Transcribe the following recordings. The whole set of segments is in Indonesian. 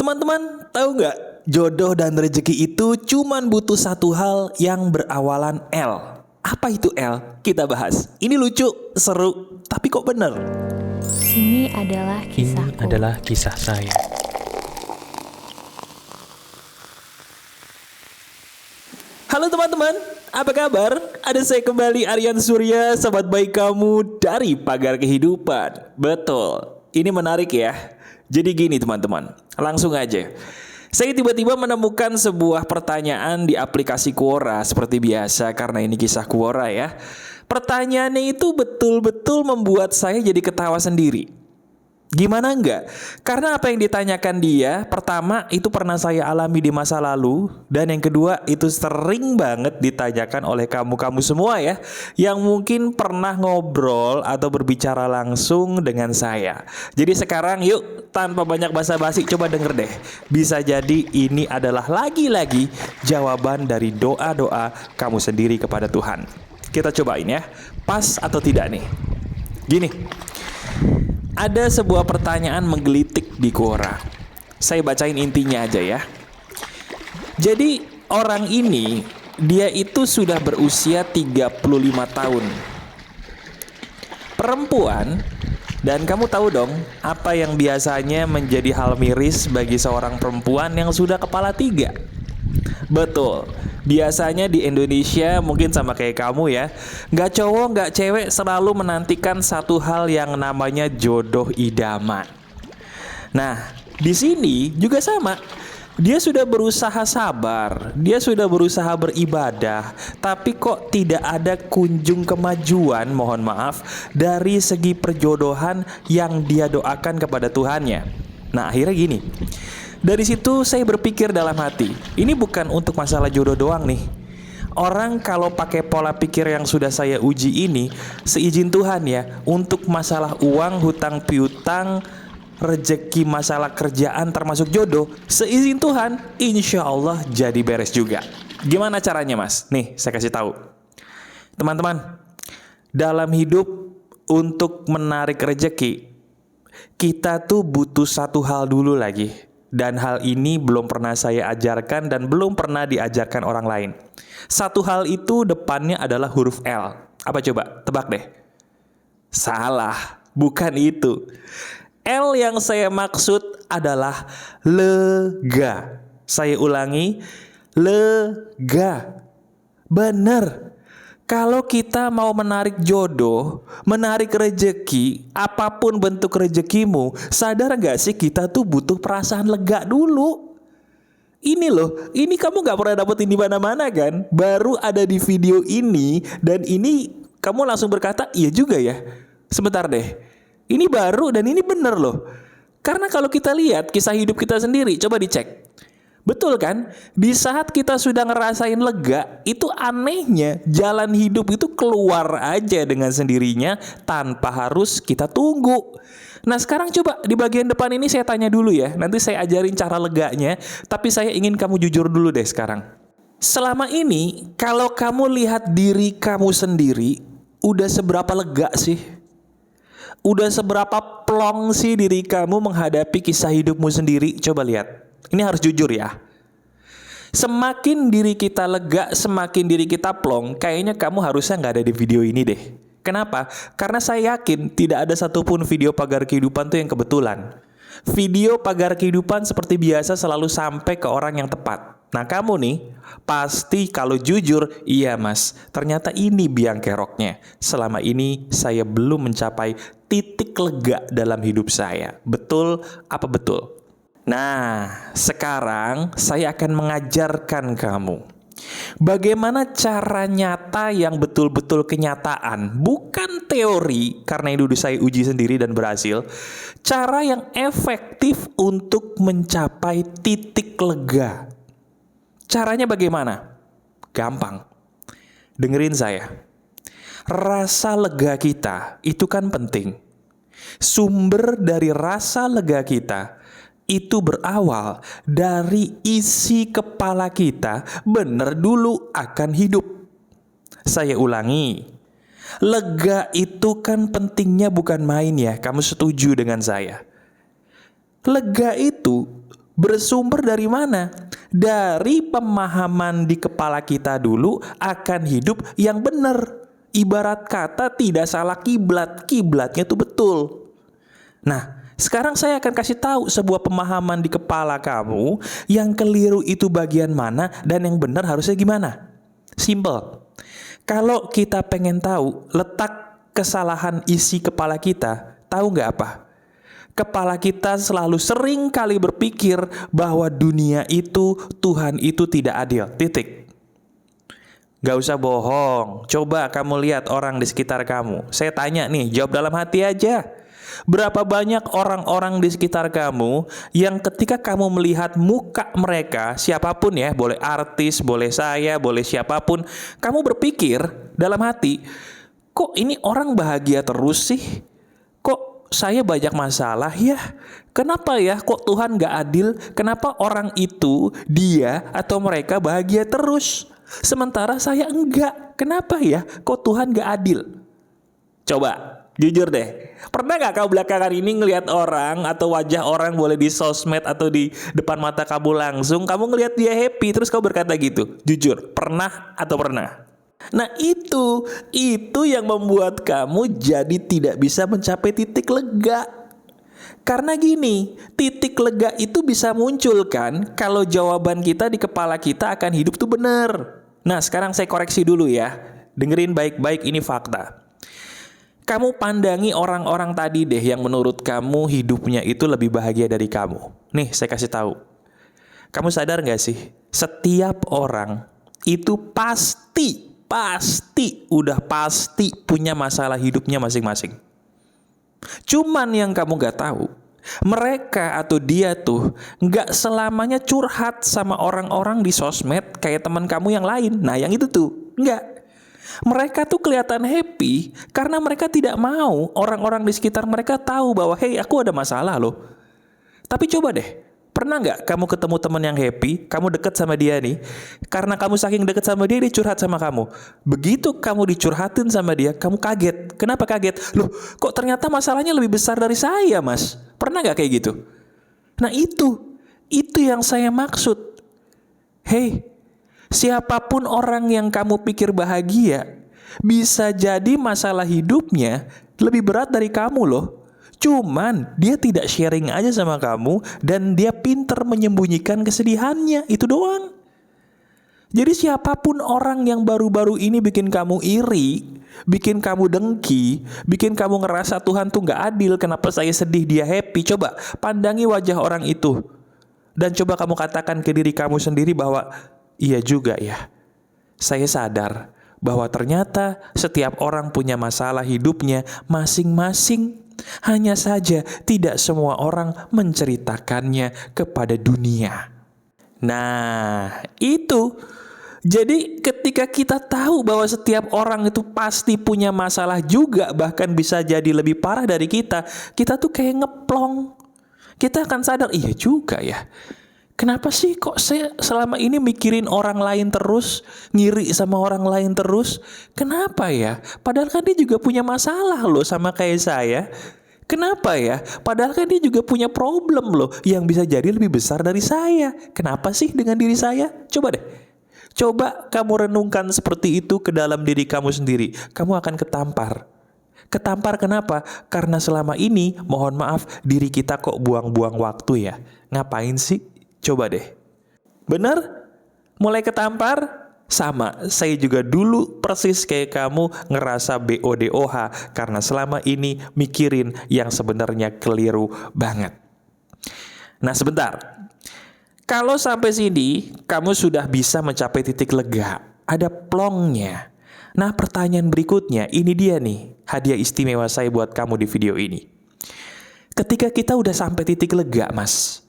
Teman-teman, tahu nggak? Jodoh dan rezeki itu cuman butuh satu hal yang berawalan L. Apa itu L? Kita bahas. Ini lucu, seru, tapi kok bener? Ini adalah kisahku. Ini adalah kisah saya. Halo teman-teman, apa kabar? Ada saya kembali, Aryan Surya, sahabat baik kamu dari Pagar Kehidupan. Betul, ini menarik ya. Jadi gini teman-teman, langsung aja. Saya tiba-tiba menemukan sebuah pertanyaan di aplikasi Quora seperti biasa karena ini kisah Quora ya. Pertanyaannya itu betul-betul membuat saya jadi ketawa sendiri. Gimana enggak? Karena apa yang ditanyakan dia, pertama itu pernah saya alami di masa lalu, dan yang kedua itu sering banget ditanyakan oleh kamu-kamu semua ya, yang mungkin pernah ngobrol atau berbicara langsung dengan saya. Jadi sekarang yuk, tanpa banyak basa-basi, coba denger deh. Bisa jadi ini adalah lagi-lagi jawaban dari doa-doa kamu sendiri kepada Tuhan. Kita cobain ya, pas atau tidak nih. Gini, ada sebuah pertanyaan menggelitik di Quora. Saya bacain intinya aja ya. Jadi orang ini, dia itu sudah berusia 35 tahun. Perempuan, dan kamu tahu dong apa yang biasanya menjadi hal miris bagi seorang perempuan yang sudah kepala 3. Betul, biasanya di Indonesia mungkin sama kayak kamu ya, nggak cowok nggak cewek selalu menantikan satu hal yang namanya jodoh idaman. Nah, di sini juga sama. Dia sudah berusaha sabar, dia sudah berusaha beribadah, tapi kok tidak ada kunjung kemajuan, mohon maaf, dari segi perjodohan yang dia doakan kepada Tuhannya. Nah, akhirnya gini. Dari situ saya berpikir dalam hati, ini bukan untuk masalah jodoh doang nih. Orang kalau pakai pola pikir yang sudah saya uji ini, seizin Tuhan ya, untuk masalah uang, hutang piutang, rezeki, masalah kerjaan termasuk jodoh, seizin Tuhan, insya Allah jadi beres juga. Gimana caranya mas? Nih saya kasih tahu. Teman-teman, dalam hidup untuk menarik rezeki, kita tuh butuh satu hal dulu lagi. Dan hal ini belum pernah saya ajarkan dan belum pernah diajarkan orang lain. Satu hal itu depannya adalah huruf L. Apa coba? Tebak deh. Salah, bukan itu. L yang saya maksud adalah lega. Saya ulangi, lega. Benar. Kalau kita mau menarik jodoh, menarik rejeki, apapun bentuk rejekimu, sadar gak sih kita tuh butuh perasaan lega dulu. Ini loh, ini kamu gak pernah dapetin di mana-mana kan? Baru ada di video ini, dan ini kamu langsung berkata, iya juga ya. Sebentar deh, ini baru dan ini bener loh. Karena kalau kita lihat kisah hidup kita sendiri, coba dicek. Betul kan? Di saat kita sudah ngerasain lega, itu anehnya jalan hidup itu keluar aja dengan sendirinya tanpa harus kita tunggu. Nah sekarang coba di bagian depan ini saya tanya dulu ya. Nanti saya ajarin cara leganya, tapi saya ingin kamu jujur dulu deh sekarang. Selama ini kalau kamu lihat diri kamu sendiri, udah seberapa lega sih? Udah seberapa plong sih diri kamu menghadapi kisah hidupmu sendiri? Coba lihat. Ini harus jujur ya. Semakin diri kita lega, semakin diri kita plong, kayaknya kamu harusnya nggak ada di video ini deh. Kenapa? Karena saya yakin tidak ada satupun video Pagar Kehidupan tuh yang kebetulan. Video Pagar Kehidupan seperti biasa selalu sampai ke orang yang tepat. Nah kamu nih, pasti kalau jujur, iya mas, ternyata ini biang keroknya. Selama ini saya belum mencapai titik lega dalam hidup saya. Betul apa betul? Nah, sekarang saya akan mengajarkan kamu bagaimana cara nyata yang betul-betul kenyataan, bukan teori, karena itu saya uji sendiri dan berhasil. Cara yang efektif untuk mencapai titik lega. Caranya bagaimana? Gampang. Dengerin saya. Rasa lega kita itu kan penting. Sumber dari rasa lega kita itu berawal dari isi kepala kita benar dulu akan hidup. Saya ulangi, lega itu kan pentingnya bukan main ya, kamu setuju dengan saya? Lega itu Bersumber dari mana? Dari pemahaman di kepala kita dulu akan hidup yang benar. Ibarat kata tidak salah kiblat, kiblatnya itu betul. Nah, sekarang saya akan kasih tahu sebuah pemahaman di kepala kamu yang keliru itu bagian mana dan yang benar harusnya gimana. Simple. Kalau kita pengen tahu letak kesalahan isi kepala kita, tahu nggak apa? Kepala kita selalu sering kali berpikir bahwa dunia itu, Tuhan itu tidak adil. Titik. Gak usah bohong. Coba kamu lihat orang di sekitar kamu. Saya tanya nih, jawab dalam hati aja. Berapa banyak orang-orang di sekitar kamu yang ketika kamu melihat muka mereka, siapapun ya, boleh artis, boleh saya, boleh siapapun, kamu berpikir dalam hati, kok ini orang bahagia terus sih? Kok saya banyak masalah ya? Kenapa ya kok Tuhan gak adil? Kenapa orang itu, dia atau mereka bahagia terus? Sementara saya enggak. Kenapa ya kok Tuhan gak adil? Coba jujur deh, pernah gak kamu belakangan ini ngelihat orang atau wajah orang, boleh di sosmed atau di depan mata kamu langsung, kamu ngelihat dia happy terus kamu berkata gitu? Jujur, pernah atau pernah? Nah itu yang membuat kamu jadi tidak bisa mencapai titik lega. Karena gini, titik lega itu bisa muncul kan kalau jawaban kita di kepala kita akan hidup tuh benar. Nah sekarang saya koreksi dulu ya, dengerin baik-baik, ini fakta. Kamu pandangi orang-orang tadi deh yang menurut kamu hidupnya itu lebih bahagia dari kamu. Nih saya kasih tahu. Kamu sadar gak sih? Setiap orang itu pasti punya masalah hidupnya masing-masing. Cuman yang kamu gak tahu, mereka atau dia tuh gak selamanya curhat sama orang-orang di sosmed kayak teman kamu yang lain. Nah yang itu tuh, enggak. Mereka tuh kelihatan happy karena mereka tidak mau orang-orang di sekitar mereka tahu bahwa hey, aku ada masalah loh. Tapi coba deh, pernah nggak kamu ketemu teman yang happy, kamu deket sama dia nih, karena kamu saking deket sama dia curhat sama kamu. Begitu kamu dicurhatin sama dia, kamu kaget. Kenapa kaget? Loh, kok ternyata masalahnya lebih besar dari saya, Mas? Pernah nggak kayak gitu? Nah itu yang saya maksud. Hey, siapapun orang yang kamu pikir bahagia, bisa jadi masalah hidupnya lebih berat dari kamu loh. Cuman dia tidak sharing aja sama kamu dan dia pinter menyembunyikan kesedihannya, itu doang. Jadi siapapun orang yang baru-baru ini bikin kamu iri, bikin kamu dengki, bikin kamu ngerasa Tuhan tuh gak adil, kenapa saya sedih dia happy, coba pandangi wajah orang itu. Dan coba kamu katakan ke diri kamu sendiri bahwa iya juga ya, saya sadar bahwa ternyata setiap orang punya masalah hidupnya masing-masing. Hanya saja tidak semua orang menceritakannya kepada dunia. Nah, itu. Jadi ketika kita tahu bahwa setiap orang itu pasti punya masalah juga, bahkan bisa jadi lebih parah dari kita tuh kayak ngeplong. Kita akan sadar, iya juga ya. Kenapa sih kok saya selama ini mikirin orang lain terus, ngiri sama orang lain terus? Kenapa ya? Padahal kan dia juga punya masalah loh sama kayak saya. Kenapa ya? Padahal kan dia juga punya problem loh yang bisa jadi lebih besar dari saya. Kenapa sih dengan diri saya? Coba deh. Coba kamu renungkan seperti itu ke dalam diri kamu sendiri. Kamu akan ketampar. Ketampar kenapa? Karena selama ini, mohon maaf, diri kita kok buang-buang waktu ya. Ngapain sih? Coba deh. Bener? Mulai ketampar? Sama, saya juga dulu persis kayak kamu ngerasa BODOH karena selama ini mikirin yang sebenarnya keliru banget. Nah sebentar, kalau sampai sini kamu sudah bisa mencapai titik lega, ada plongnya. Nah pertanyaan berikutnya, ini dia nih hadiah istimewa saya buat kamu di video ini. Ketika kita udah sampai titik lega, Mas,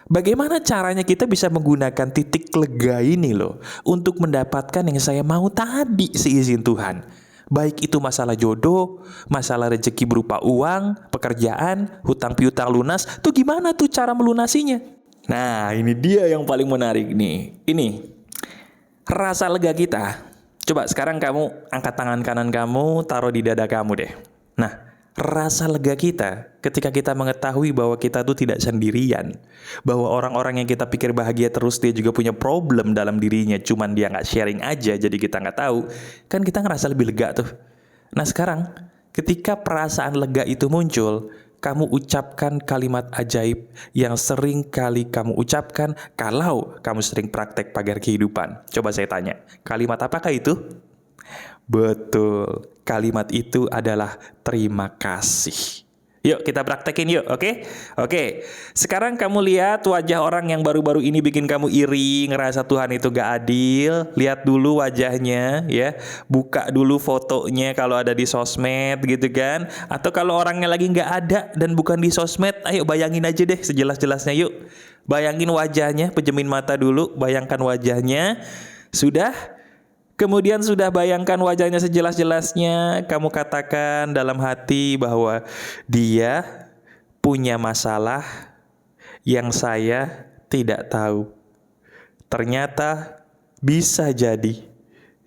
bagaimana caranya kita bisa menggunakan titik lega ini loh untuk mendapatkan yang saya mau tadi seizin Tuhan. Baik itu masalah jodoh, masalah rezeki berupa uang, pekerjaan, hutang piutang lunas, tuh gimana tuh cara melunasinya? Nah ini dia yang paling menarik nih. Ini rasa lega kita. Coba sekarang kamu angkat tangan kanan kamu, taruh di dada kamu deh. Nah Rasa lega kita ketika kita mengetahui bahwa kita tuh tidak sendirian, bahwa orang-orang yang kita pikir bahagia terus dia juga punya problem dalam dirinya, cuman dia nggak sharing aja, jadi kita nggak tahu, kan kita ngerasa lebih lega tuh. Nah sekarang, ketika perasaan lega itu muncul, kamu ucapkan kalimat ajaib yang sering kali kamu ucapkan kalau kamu sering praktek pagar kehidupan. Coba saya tanya, kalimat apakah itu? Betul, kalimat itu adalah terima kasih. Yuk kita praktekin yuk, oke? Oke, sekarang kamu lihat wajah orang yang baru-baru ini bikin kamu iri, ngerasa Tuhan itu gak adil. Lihat dulu wajahnya ya, buka dulu fotonya kalau ada di sosmed gitu kan. Atau kalau orangnya lagi gak ada dan bukan di sosmed, ayo bayangin aja deh sejelas-jelasnya yuk. Bayangin wajahnya, pejemin mata dulu, bayangkan wajahnya. Sudah? Kemudian sudah bayangkan wajahnya sejelas-jelasnya, kamu katakan dalam hati bahwa dia punya masalah yang saya tidak tahu. Ternyata bisa jadi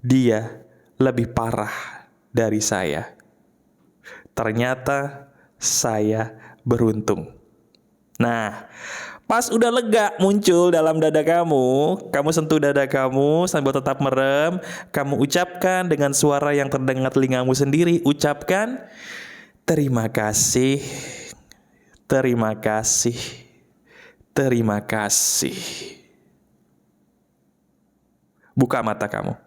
dia lebih parah dari saya. Ternyata saya beruntung. Nah, pas udah lega muncul dalam dada kamu sentuh dada kamu sambil tetap merem, kamu ucapkan dengan suara yang terdengar telingamu sendiri, ucapkan, terima kasih, terima kasih, terima kasih. Buka mata kamu.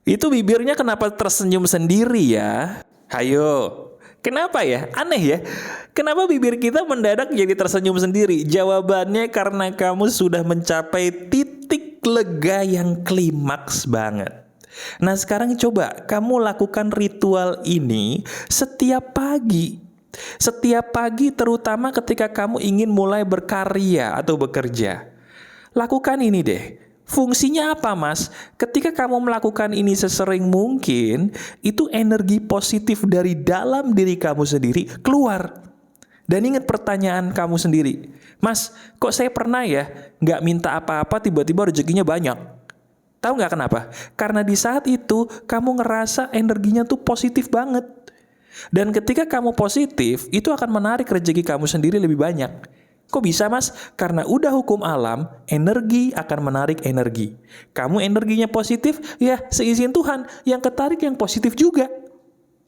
Itu bibirnya kenapa tersenyum sendiri ya? Hayo. Kenapa ya? Aneh ya. Kenapa bibir kita mendadak jadi tersenyum sendiri? Jawabannya karena kamu sudah mencapai titik lega yang klimaks banget. Nah sekarang coba kamu lakukan ritual ini setiap pagi. Setiap pagi terutama ketika kamu ingin mulai berkarya atau bekerja. Lakukan ini deh. Fungsinya apa mas? Ketika kamu melakukan ini sesering mungkin, itu energi positif dari dalam diri kamu sendiri keluar. Dan ingat pertanyaan kamu sendiri, mas, kok saya pernah ya nggak minta apa-apa tiba-tiba rezekinya banyak? Tahu nggak kenapa? Karena di saat itu kamu ngerasa energinya tuh positif banget. Dan ketika kamu positif, itu akan menarik rezeki kamu sendiri lebih banyak. Kok bisa mas? Karena udah hukum alam, energi akan menarik energi. Kamu energinya positif, ya seizin Tuhan, yang ketarik yang positif juga.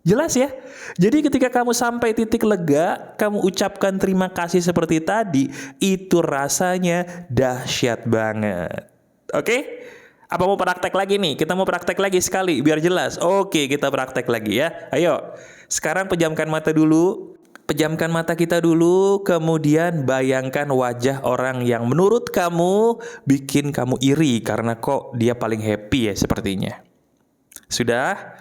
Jelas ya? Jadi ketika kamu sampai titik lega, kamu ucapkan terima kasih seperti tadi, itu rasanya dahsyat banget. Oke? Apa mau praktek lagi nih? Kita mau praktek lagi sekali, biar jelas. Oke, kita praktek lagi ya. Ayo, sekarang pejamkan mata dulu. Pejamkan mata kita dulu, kemudian bayangkan wajah orang yang menurut kamu bikin kamu iri karena kok dia paling happy ya sepertinya. Sudah?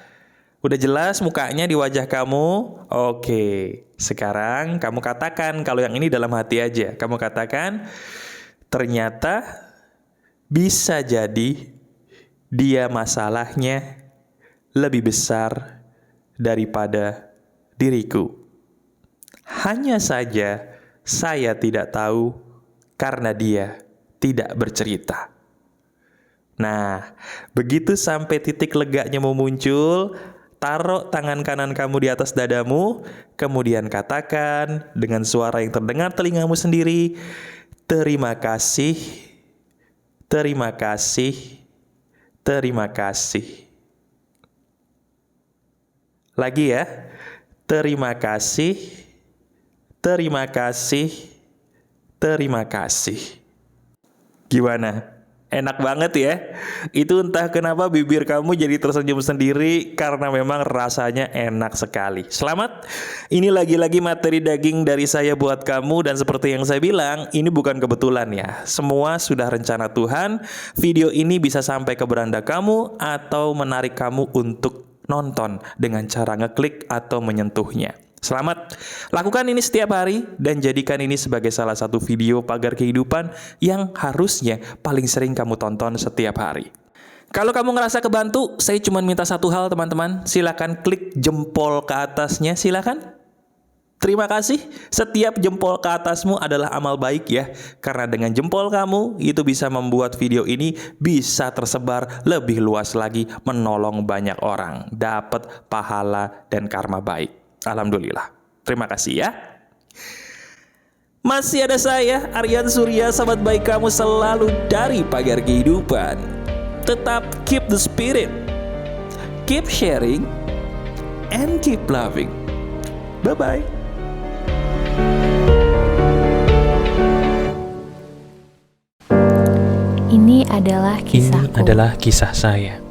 Udah jelas mukanya di wajah kamu? Oke, sekarang kamu katakan, kalau yang ini dalam hati aja. Kamu katakan, ternyata bisa jadi dia masalahnya lebih besar daripada diriku. Hanya saja saya tidak tahu karena dia tidak bercerita. Nah, begitu sampai titik leganya mau muncul, taruh tangan kanan kamu di atas dadamu, kemudian katakan dengan suara yang terdengar telingamu sendiri, terima kasih, terima kasih, terima kasih. Lagi ya, terima kasih, terima kasih, terima kasih. Gimana? Enak banget ya? Itu entah kenapa bibir kamu jadi tersenyum sendiri karena memang rasanya enak sekali. Selamat, ini lagi-lagi materi daging dari saya buat kamu. Dan seperti yang saya bilang, ini bukan kebetulan ya. Semua sudah rencana Tuhan. Video ini bisa sampai ke beranda kamu atau menarik kamu untuk nonton dengan cara ngeklik atau menyentuhnya. Selamat, lakukan ini setiap hari dan jadikan ini sebagai salah satu video pagar kehidupan yang harusnya paling sering kamu tonton setiap hari. Kalau kamu ngerasa kebantu, saya cuma minta satu hal teman-teman, silakan klik jempol ke atasnya, silakan. Terima kasih, setiap jempol ke atasmu adalah amal baik ya. Karena dengan jempol kamu, itu bisa membuat video ini bisa tersebar lebih luas lagi, menolong banyak orang, dapat pahala dan karma baik. Alhamdulillah. Terima kasih ya. Masih ada saya, Aryan Surya, sahabat baik kamu selalu dari Pagar Kehidupan. Tetap keep the spirit, keep sharing, and keep loving. Bye-bye. Ini adalah kisahku. Ini adalah kisah saya.